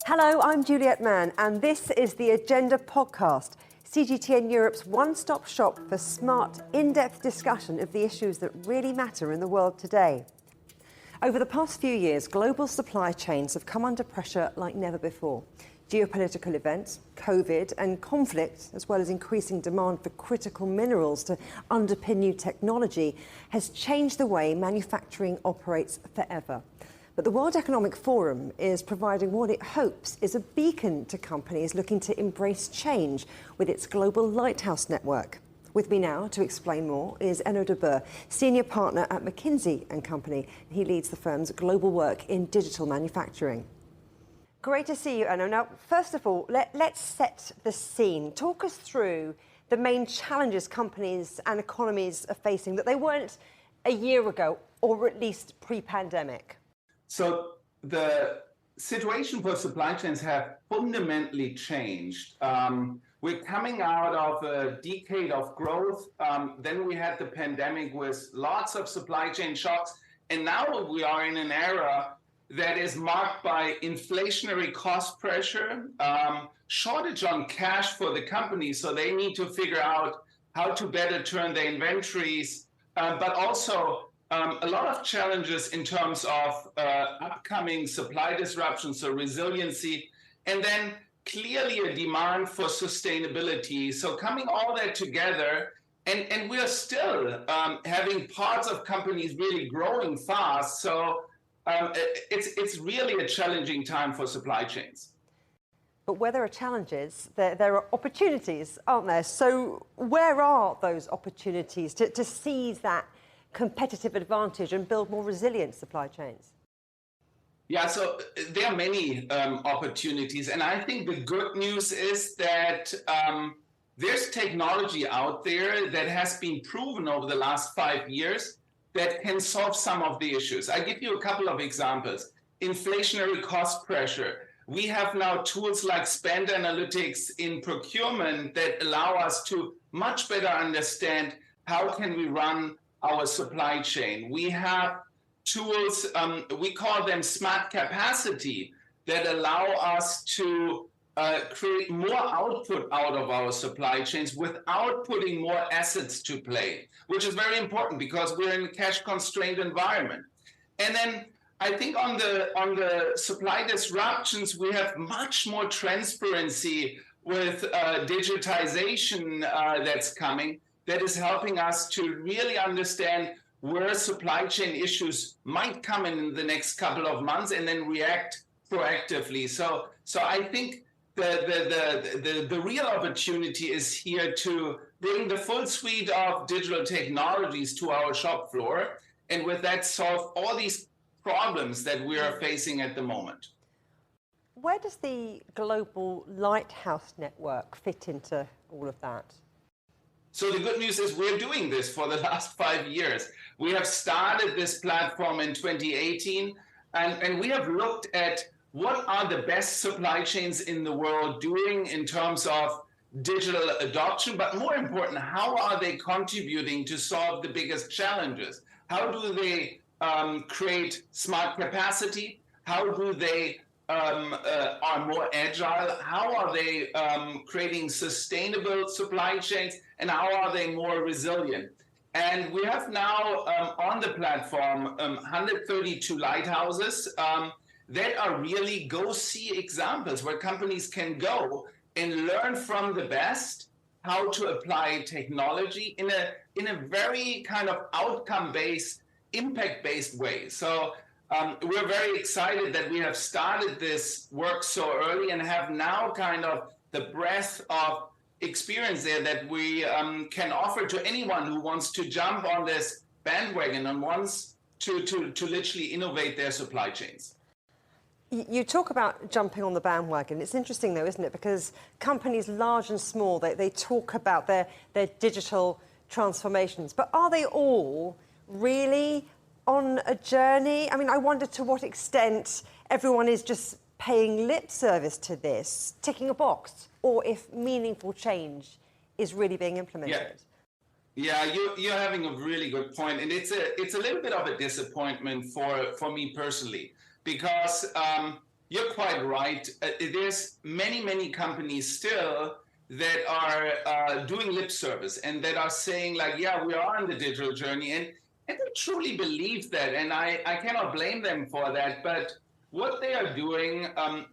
Hello, I'm Juliet Mann, and this is the Agenda podcast, CGTN Europe's one-stop shop for smart, in-depth discussion of the issues that really matter in the world today. Over the past few years, global supply chains have come under pressure like never before. Geopolitical events, COVID and conflict, as well as increasing demand for critical minerals to underpin new technology, has changed the way manufacturing operates forever. But the World Economic Forum is providing what it hopes is a beacon to companies looking to embrace change with its Global Lighthouse network. With me now to explain more is Enno de Boer, Senior Partner at McKinsey & Company. He leads the firm's global work in digital manufacturing. Great to see you, Enno. Now, first of all, let's set the scene. Talk us through the main challenges companies and economies are facing that they weren't a year ago, or at least pre-pandemic. So the situation for supply chains have fundamentally changed. We're coming out of a decade of growth. Then we had the pandemic with lots of supply chain shocks. And now we are in an era that is marked by inflationary cost pressure, shortage on cash for the companies. So they need to figure out how to better turn their inventories, but also a lot of challenges in terms of upcoming supply disruptions, so resiliency, and then clearly a demand for sustainability. So coming all that together, and we are still having parts of companies really growing fast. So it's really a challenging time for supply chains. But where there are challenges, there are opportunities, aren't there? So where are those opportunities to seize that competitive advantage and build more resilient supply chains? Yeah, so there are many opportunities. And I think the good news is that there's technology out there that has been proven over the last 5 years that can solve some of the issues. I give you a couple of examples. Inflationary cost pressure. We have now tools like spend analytics in procurement that allow us to much better understand how can we run our supply chain. We have tools, we call them smart capacity, that allow us to create more output out of our supply chains without putting more assets to play, which is very important because we're in a cash-constrained environment. And then I think on the supply disruptions, we have much more transparency with digitization that's coming, that is helping us to really understand where supply chain issues might come in the next couple of months and then react proactively. So I think the real opportunity is here to bring the full suite of digital technologies to our shop floor, and with that solve all these problems that we are facing at the moment. Where does the Global Lighthouse network fit into all of that? So the good news is we're doing this for the last 5 years. We have started this platform in 2018, and we have looked at what are the best supply chains in the world doing in terms of digital adoption, but more important, how are they contributing to solve the biggest challenges? How do they create smart capacity? How do they are more agile? How are they creating sustainable supply chains? And how are they more resilient? And we have now on the platform 132 lighthouses that are really go-see examples where companies can go and learn from the best how to apply technology in a very kind of outcome-based, impact-based way. So we're very excited that we have started this work so early and have now kind of the breadth of experience there that we can offer to anyone who wants to jump on this bandwagon and wants to literally innovate their supply chains. You talk about jumping on the bandwagon. It's interesting though, isn't it? Because companies large and small, they talk about their digital transformations, but are they all really on a journey? I mean, I wonder to what extent everyone is just paying lip service to this, ticking a box, or if meaningful change is really being implemented. Yeah, you're having a really good point, and it's a little bit of a disappointment for me personally, because you're quite right. There's many companies still that are doing lip service and that are saying like, yeah, we are on the digital journey, and they truly believe that, and I cannot blame them for that. But what they are doing,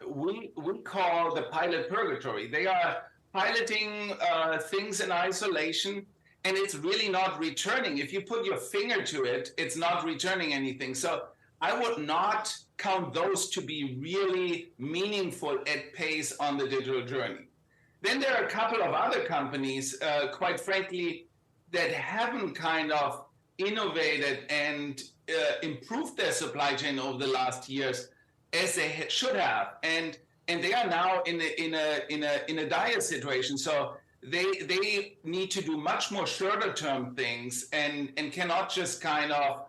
we call the pilot purgatory. They are piloting things in isolation, and it's really not returning. If you put your finger to it, it's not returning anything. So I would not count those to be really meaningful at pace on the digital journey. Then there are a couple of other companies, quite frankly, that haven't kind of innovated and improved their supply chain over the last years as they should have, and they are now in a dire situation. So they need to do much more shorter term things and cannot just kind of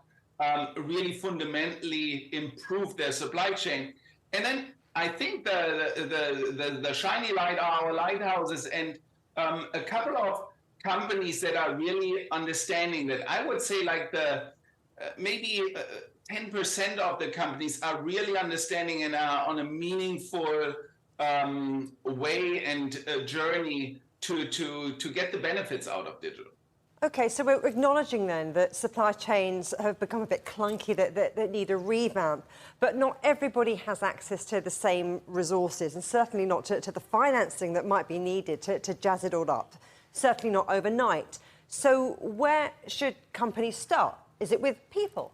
really fundamentally improve their supply chain. And then I think the shiny light are our lighthouses, and a couple of companies that are really understanding that. I would say like the maybe 10% of the companies are really understanding and are on a meaningful way and journey to get the benefits out of digital. Okay, so we're acknowledging then that supply chains have become a bit clunky, that need a revamp, but not everybody has access to the same resources, and certainly not to the financing that might be needed to jazz it all up, certainly not overnight. So where should companies start? Is it with people?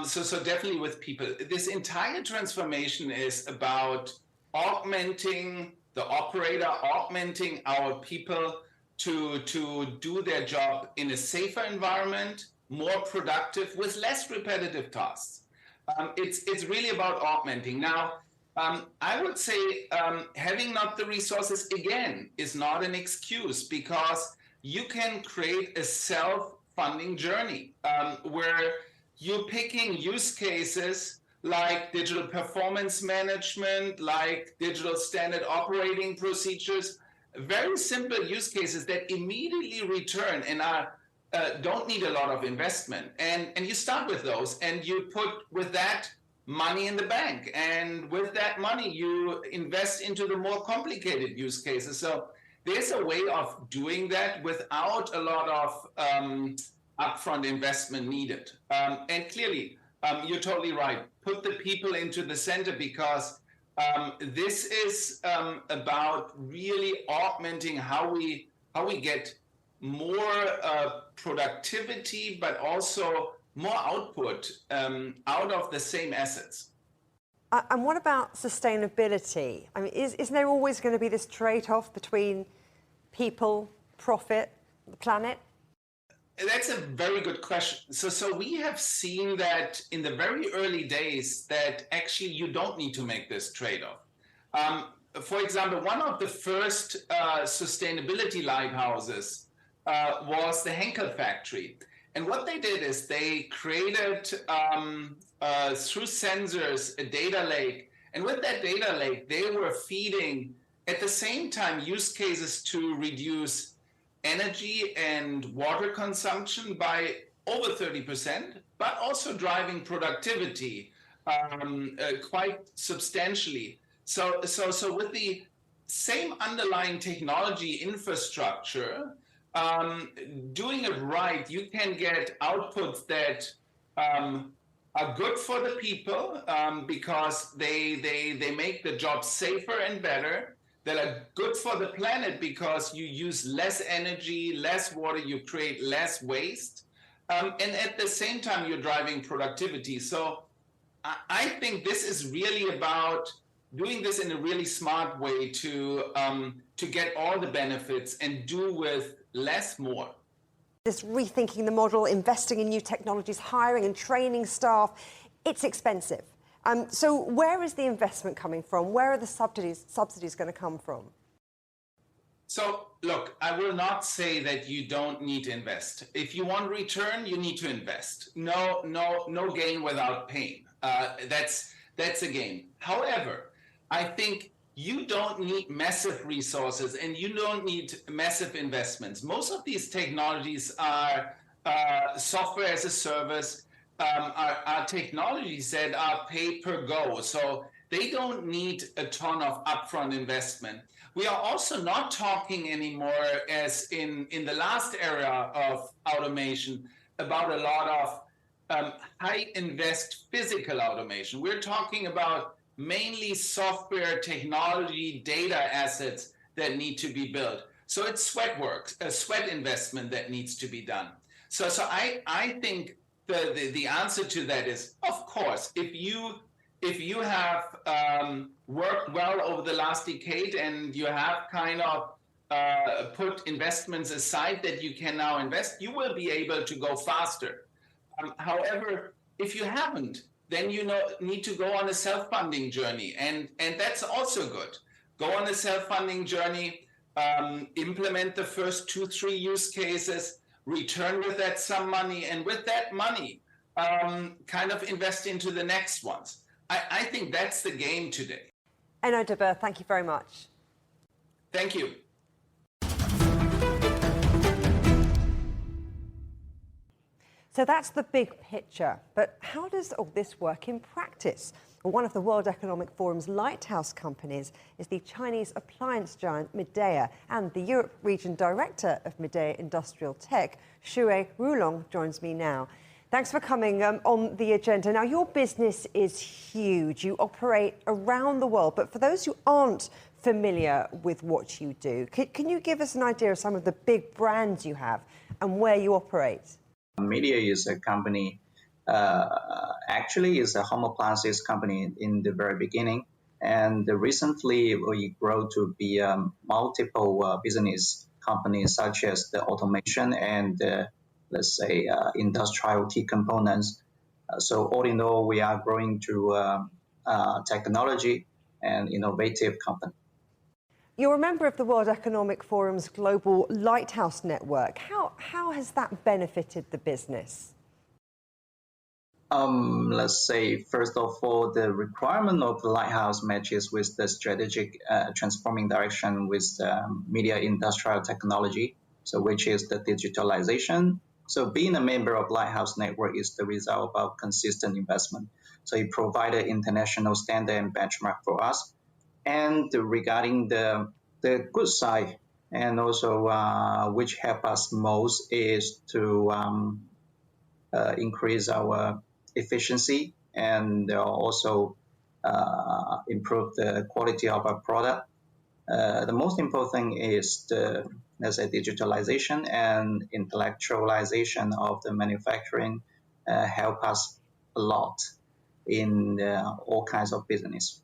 So definitely with people. This entire transformation is about augmenting the operator, augmenting our people to do their job in a safer environment, more productive, with less repetitive tasks. It's really about augmenting. Now, I would say having not the resources, again, is not an excuse, because you can create a self-funding journey where you're picking use cases like digital performance management, like digital standard operating procedures, very simple use cases that immediately return and are don't need a lot of investment. And you start with those, and you put with that money in the bank. And with that money, you invest into the more complicated use cases. So there's a way of doing that without a lot of upfront investment needed. And clearly, you're totally right. Put the people into the center, because this is about really augmenting how we get more productivity, but also more output out of the same assets. And what about sustainability? I mean, isn't there always going to be this trade-off between people, profit, the planet? That's a very good question. So we have seen that in the very early days that actually you don't need to make this trade-off. For example, one of the first sustainability lighthouses was the Hanken factory. And what they did is they created, through sensors, a data lake. And with that data lake, they were feeding, at the same time, use cases to reduce energy and water consumption by over 30%, but also driving productivity quite substantially. So with the same underlying technology infrastructure, doing it right, you can get outputs that are good for the people because they make the job safer and better, that are good for the planet because you use less energy, less water, you create less waste, and at the same time you're driving productivity. So I think this is really about doing this in a really smart way to get all the benefits and do with less more. This rethinking the model, investing in new technologies, hiring and training staff, it's expensive. So where is the investment coming from? Where are the subsidies going to come from? So look, I will not say that you don't need to invest. If you want return, you need to invest. No gain without pain. That's a gain. However, I think you don't need massive resources and you don't need massive investments. Most of these technologies are software as a service. are technologies that are pay per go. So they don't need a ton of upfront investment. We are also not talking anymore, as in the last era of automation, about a lot of high invest physical automation. We're talking about mainly software, technology, data assets that need to be built. So it's sweat work, a sweat investment that needs to be done. So I think the answer to that is, of course, if you have worked well over the last decade and you have kind of put investments aside that you can now invest, you will be able to go faster. However, if you haven't, then you need to go on a self-funding journey, and that's also good. Go on a self-funding journey, implement the first 2-3 use cases, return with that some money, and with that money, kind of invest into the next ones. I think that's the game today. Enno de Boer, thank you very much. Thank you. So that's the big picture, but how does all this work in practice? Well, one of the World Economic Forum's lighthouse companies is the Chinese appliance giant Midea, and the Europe region director of Midea Industrial Tech, Rulong, joins me now. Thanks for coming on the agenda. Now, your business is huge. You operate around the world, but for those who aren't familiar with what you do, can you give us an idea of some of the big brands you have and where you operate? Midea is a company, actually is a home appliances company in the very beginning. And recently we grow to be multiple business companies such as the automation and let's say industrial key components. So all in all, we are growing to technology and innovative company. You're a member of the World Economic Forum's Global Lighthouse network. How has that benefited the business? Let's say, first of all, the requirement of the Lighthouse matches with the strategic transforming direction with Midea industrial technology, so which is the digitalization. So being a member of Lighthouse network is the result of consistent investment. So it provided international standard and benchmark for us. And regarding the good side, and also which help us most is to increase our efficiency and also improve the quality of our product. The most important thing is the, let's say, digitalization and intellectualization of the manufacturing help us a lot in all kinds of business.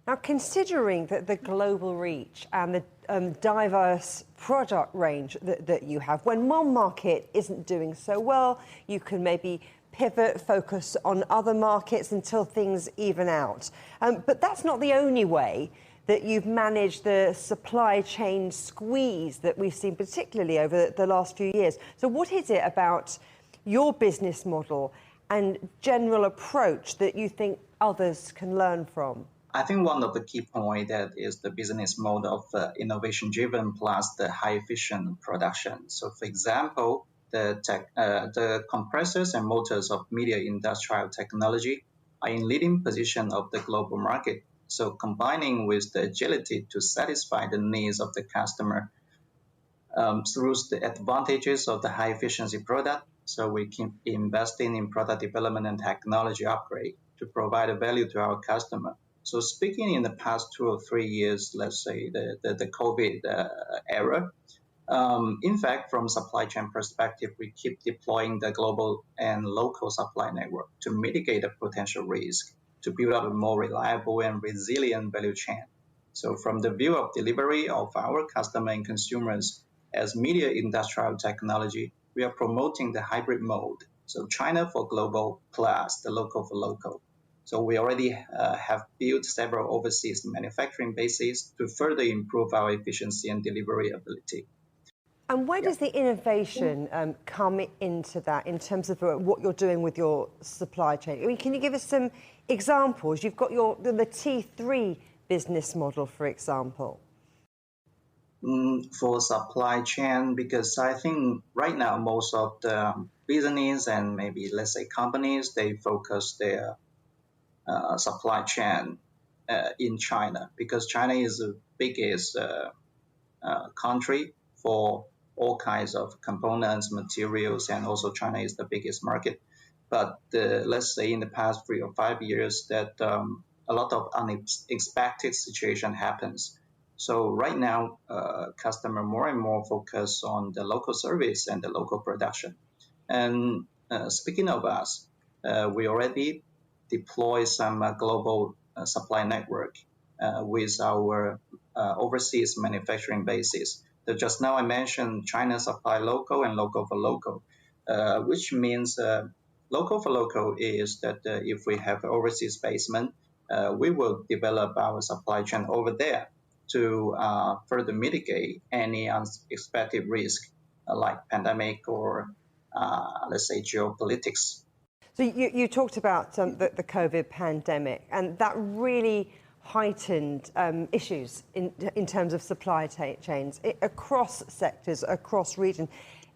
Now, considering the global reach and the diverse product range that you have, when one market isn't doing so well, you can maybe pivot, focus on other markets until things even out. But that's not the only way that you've managed the supply chain squeeze that we've seen, particularly over the last few years. So what is it about your business model and general approach that you think others can learn from? I think one of the key points that is the business model of innovation-driven plus the high-efficient production. So, for example, the compressors and motors of Midea industrial technology are in leading position of the global market. So, combining with the agility to satisfy the needs of the customer through the advantages of the high-efficiency product. So, we keep investing in product development and technology upgrade to provide a value to our customer. So speaking in the past 2 or 3 years, let's say the COVID era, in fact, from supply chain perspective, we keep deploying the global and local supply network to mitigate the potential risk, to build up a more reliable and resilient value chain. So from the view of delivery of our customer and consumers as Midea industrial technology, we are promoting the hybrid mode. So China for global plus the local for local. So we already have built several overseas manufacturing bases to further improve our efficiency and delivery ability. And where does the innovation come into that in terms of what you're doing with your supply chain? I mean, can you give us some examples? You've got the T3 business model, for example. For supply chain, because I think right now most of the business and maybe, let's say, companies, they focus their supply chain in China, because China is the biggest country for all kinds of components, materials, and also China is the biggest market. But let's say in the past 3 or 5 years that a lot of unexpected situation happens. So right now, customer more and more focus on the local service and the local production. And speaking of us, we already deploy some global supply network with our overseas manufacturing bases. So just now I mentioned China supply local and local for local, which means local for local is that if we have overseas basement, we will develop our supply chain over there to further mitigate any unexpected risk like pandemic or let's say geopolitics. So you talked about the COVID pandemic, and that really heightened issues in terms of supply chains across sectors, across regions,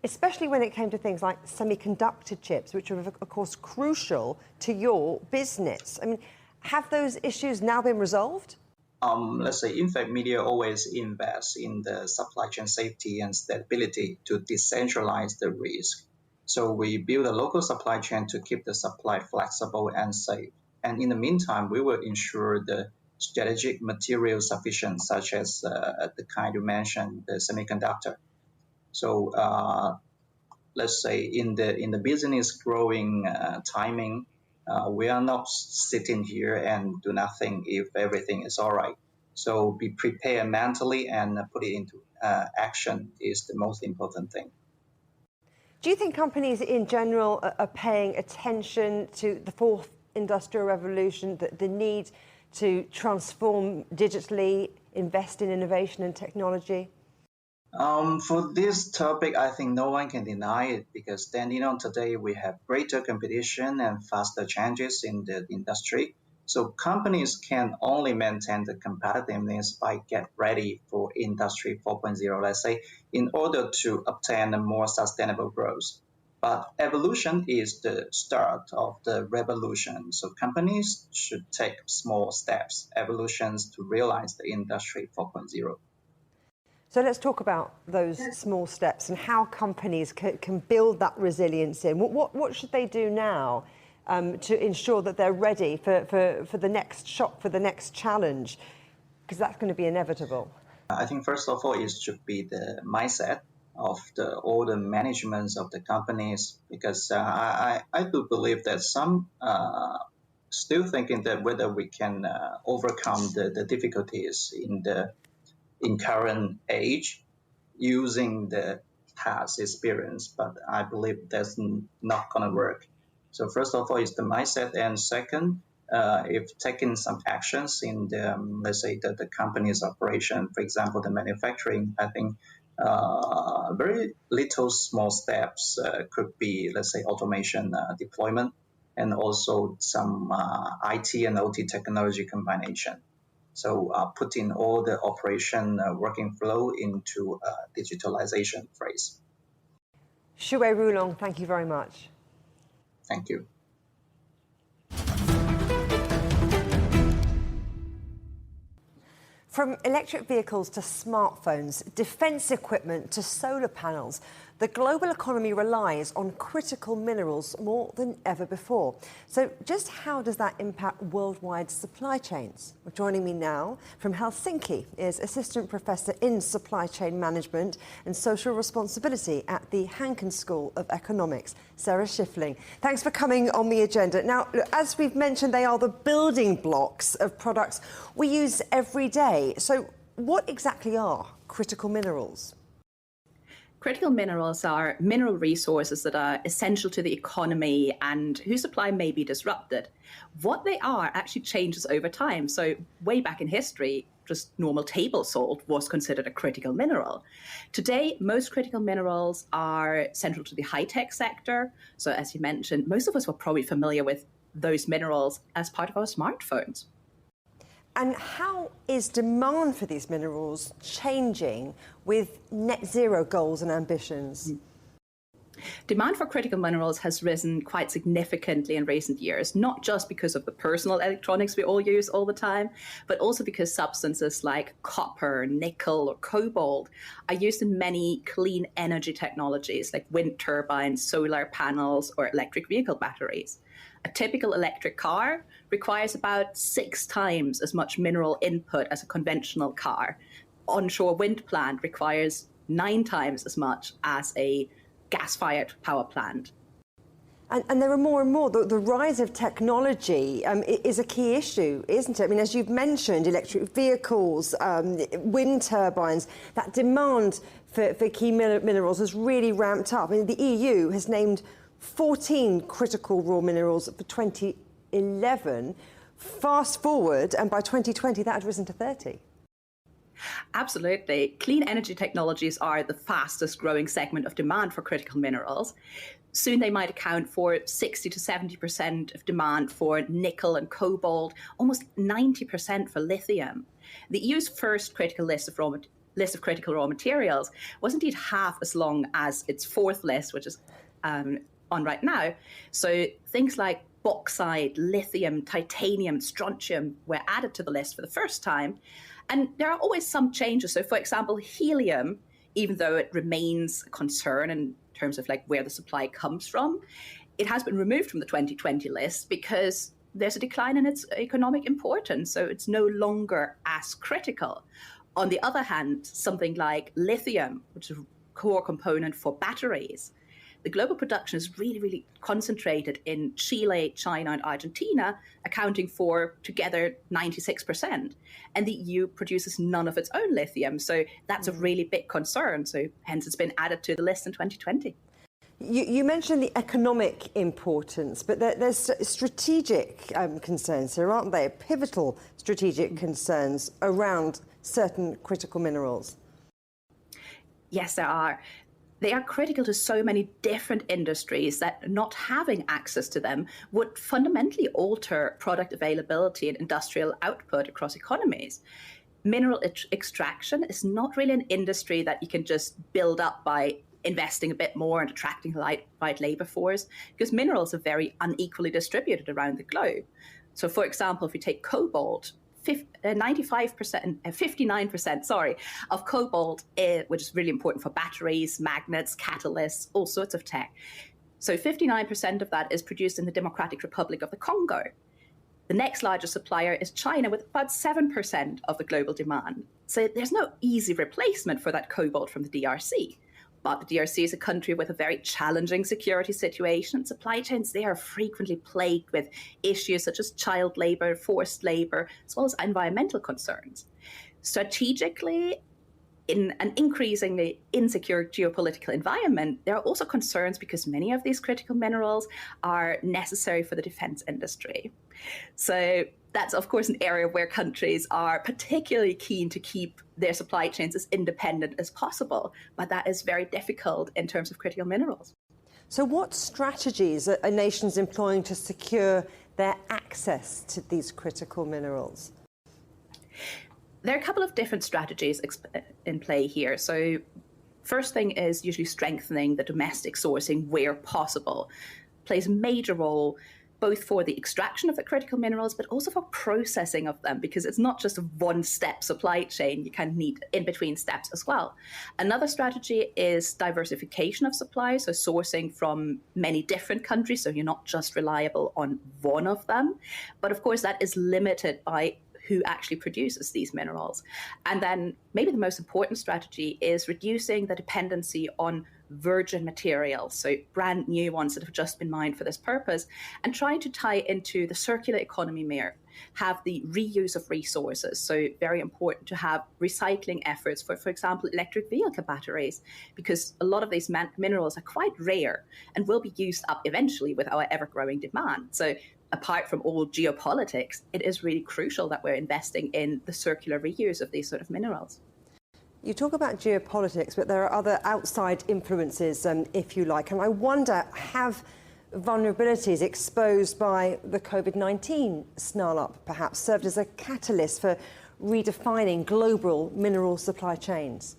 especially when it came to things like semiconductor chips, which are, of course, crucial to your business. I mean, have those issues now been resolved? Let's say, in fact, Midea always invests in the supply chain safety and stability to decentralize the risk. So we build a local supply chain to keep the supply flexible and safe. And in the meantime, we will ensure the strategic materials sufficient, such as the kind you mentioned, the semiconductor. So let's say in the business growing timing, we are not sitting here and do nothing if everything is all right. So be prepared mentally and put it into action is the most important thing. Do you think companies in general are paying attention to the fourth industrial revolution, the need to transform digitally, invest in innovation and technology? For this topic, I think no one can deny it, because standing on today, we have greater competition and faster changes in the industry. So companies can only maintain the competitiveness by get ready for Industry 4.0, let's say, in order to obtain a more sustainable growth. But evolution is the start of the revolution. So companies should take small steps, evolutions, to realize the Industry 4.0. So let's talk about those small steps and how companies can build that resilience in. What should they do now to ensure that they're ready for the next shock, for the next challenge? Because that's going to be inevitable. I think first of all, it should be the mindset of all the managements of the companies, because I do believe that some still thinking that whether we can overcome the difficulties in current age using the past experience, but I believe that's not going to work. So first of all is the mindset, and second, if taking some actions in the let's say the company's operation, for example the manufacturing, I think very little small steps could be, let's say, automation deployment, and also some IT and OT technology combination. So putting all the operation working flow into digitalization phase. Rulong, thank you very much. Thank you. From electric vehicles to smartphones, defence equipment to solar panels, the global economy relies on critical minerals more than ever before. So just how does that impact worldwide supply chains? Well, joining me now from Helsinki is Assistant Professor in Supply Chain Management and Social Responsibility at the Hanken School of Economics, Sarah Schiffling. Thanks for coming on the agenda. Now, as we've mentioned, they are the building blocks of products we use every day. So what exactly are critical minerals? Critical minerals are mineral resources that are essential to the economy and whose supply may be disrupted. What they are actually changes over time. So way back in history, just normal table salt was considered a critical mineral. Today, most critical minerals are central to the high-tech sector. So as you mentioned, most of us were probably familiar with those minerals as part of our smartphones. And how is demand for these minerals changing with net zero goals and ambitions? Demand for critical minerals has risen quite significantly in recent years, not just because of the personal electronics we all use all the time, but also because substances like copper, nickel, or cobalt are used in many clean energy technologies like wind turbines, solar panels, or electric vehicle batteries. A typical electric car requires about 6 times as much mineral input as a conventional car. Onshore wind plant requires 9 times as much as a gas-fired power plant. And there are more and more. The rise of technology is a key issue, isn't it? I mean, as you've mentioned, electric vehicles, wind turbines, that demand for key minerals has really ramped up. I mean, the EU has named 14 critical raw minerals for 2011. Fast forward, and by 2020, that had risen to 30. Absolutely. Clean energy technologies are the fastest growing segment of demand for critical minerals. Soon they might account for 60 to 70% of demand for nickel and cobalt, almost 90% for lithium. The EU's first critical list of critical raw materials was indeed half as long as its fourth list, which is on right now. So things like bauxite, lithium, titanium, strontium were added to the list for the first time. And there are always some changes. So, for example, helium, even though it remains a concern in terms of like where the supply comes from, it has been removed from the 2020 list because there's a decline in its economic importance. So it's no longer as critical. On the other hand, something like lithium, which is a core component for batteries, the global production is really, really concentrated in Chile, China, and Argentina, accounting for together 96%. And the EU produces none of its own lithium. So that's a really big concern. So hence it's been added to the list in 2020. You mentioned the economic importance, but there's strategic concerns here, aren't there? Pivotal strategic concerns around certain critical minerals. Yes, there are. They are critical to so many different industries that not having access to them would fundamentally alter product availability and industrial output across economies. Mineral extraction is not really an industry that you can just build up by investing a bit more and attracting the right labor force, because minerals are very unequally distributed around the globe. So, for example, if we take cobalt, 59% of cobalt, which is really important for batteries, magnets, catalysts, all sorts of tech. So 59% of that is produced in the Democratic Republic of the Congo. The next largest supplier is China with about 7% of the global demand. So there's no easy replacement for that cobalt from the DRC. But the DRC is a country with a very challenging security situation. Supply chains there are frequently plagued with issues such as child labor, forced labor, as well as environmental concerns. Strategically, in an increasingly insecure geopolitical environment, there are also concerns because many of these critical minerals are necessary for the defense industry. So that's, of course, an area where countries are particularly keen to keep their supply chains as independent as possible, but that is very difficult in terms of critical minerals. So what strategies are nations employing to secure their access to these critical minerals? There are a couple of different strategies in play here. So first thing is usually strengthening the domestic sourcing where possible. Plays a major role both for the extraction of the critical minerals, but also for processing of them, because it's not just a one-step supply chain. You kind of need in-between steps as well. Another strategy is diversification of supply, so sourcing from many different countries, so you're not just reliable on one of them. But of course, that is limited by who actually produces these minerals. And then maybe the most important strategy is reducing the dependency on virgin materials, so brand new ones that have just been mined for this purpose, and trying to tie into the circular economy more, have the reuse of resources. So very important to have recycling efforts for example, electric vehicle batteries, because a lot of these minerals are quite rare and will be used up eventually with our ever-growing demand. So apart from all geopolitics, it is really crucial that we're investing in the circular reuse of these sort of minerals. You talk about geopolitics, but there are other outside influences, if you like. And I wonder, have vulnerabilities exposed by the COVID-19 snarl-up perhaps served as a catalyst for redefining global mineral supply chains?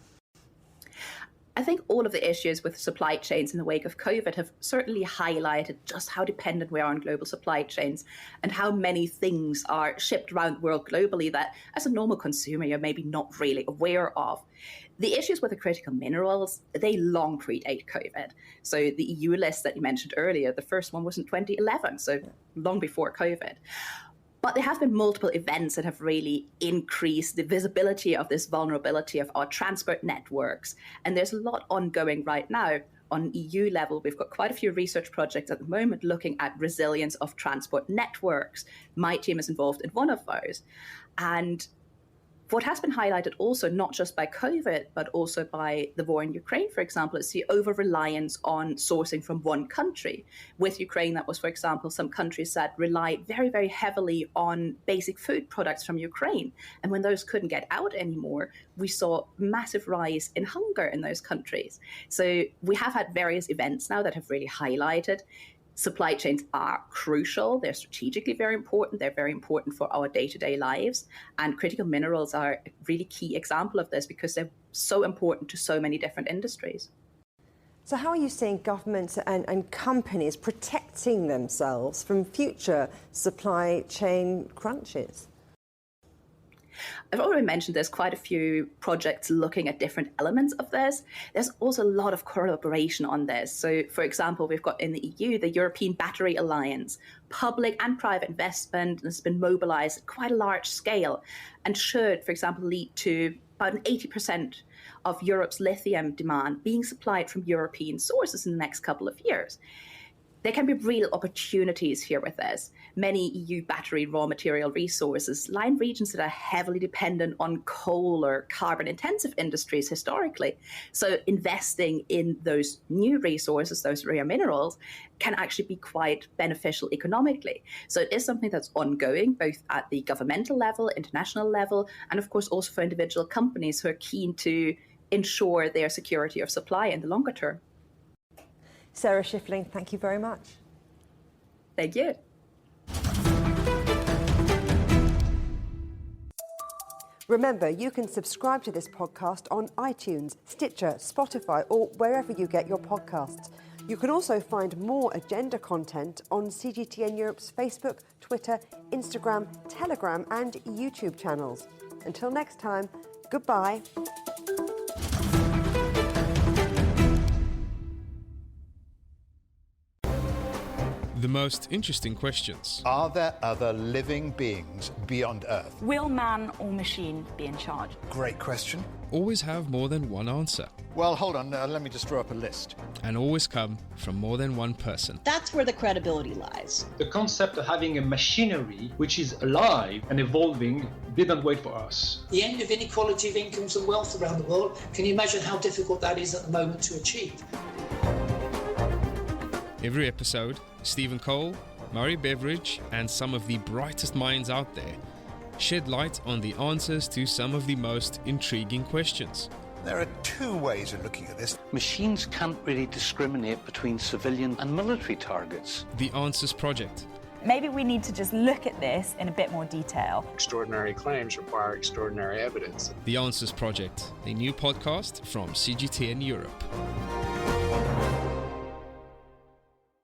I think all of the issues with supply chains in the wake of COVID have certainly highlighted just how dependent we are on global supply chains and how many things are shipped around the world globally that as a normal consumer, you're maybe not really aware of. The issues with the critical minerals, they long predate COVID. So the EU list that you mentioned earlier, the first one was in 2011, so long before COVID. But there have been multiple events that have really increased the visibility of this vulnerability of our transport networks. And there's a lot ongoing right now. On EU level, we've got quite a few research projects at the moment looking at resilience of transport networks. My team is involved in one of those. And what has been highlighted also, not just by COVID, but also by the war in Ukraine, for example, is the over-reliance on sourcing from one country. With Ukraine, that was, for example, some countries that relied very, very heavily on basic food products from Ukraine. And when those couldn't get out anymore, we saw massive rise in hunger in those countries. So we have had various events now that have really highlighted supply chains are crucial. They're strategically very important. They're very important for our day-to-day lives. And critical minerals are a really key example of this because they're so important to so many different industries. So how are you seeing governments and companies protecting themselves from future supply chain crunches? I've already mentioned there's quite a few projects looking at different elements of this. There's also a lot of collaboration on this. So, for example, we've got in the EU, the European Battery Alliance. Public and private investment has been mobilized at quite a large scale and should, for example, lead to about 80% of Europe's lithium demand being supplied from European sources in the next couple of years. There can be real opportunities here with this. Many EU battery raw material resources lie in regions that are heavily dependent on coal or carbon-intensive industries historically. So investing in those new resources, those rare minerals, can actually be quite beneficial economically. So it is something that's ongoing, both at the governmental level, international level, and of course also for individual companies who are keen to ensure their security of supply in the longer term. Sarah Schiffling, thank you very much. Thank you. Remember, you can subscribe to this podcast on iTunes, Stitcher, Spotify, or wherever you get your podcasts. You can also find more agenda content on CGTN Europe's Facebook, Twitter, Instagram, Telegram, and YouTube channels. Until next time, goodbye. The most interesting questions. Are there other living beings beyond Earth? Will man or machine be in charge? Great question. Always have more than one answer. Well, hold on, let me just draw up a list. And always come from more than one person. That's where the credibility lies. The concept of having a machinery which is alive and evolving didn't wait for us. The end of inequality of incomes and wealth around the world, can you imagine how difficult that is at the moment to achieve? Every episode, Stephen Cole, Murray Beveridge, and some of the brightest minds out there shed light on the answers to some of the most intriguing questions. There are two ways of looking at this. Machines can't really discriminate between civilian and military targets. The Answers Project. Maybe we need to just look at this in a bit more detail. Extraordinary claims require extraordinary evidence. The Answers Project, a new podcast from CGTN Europe.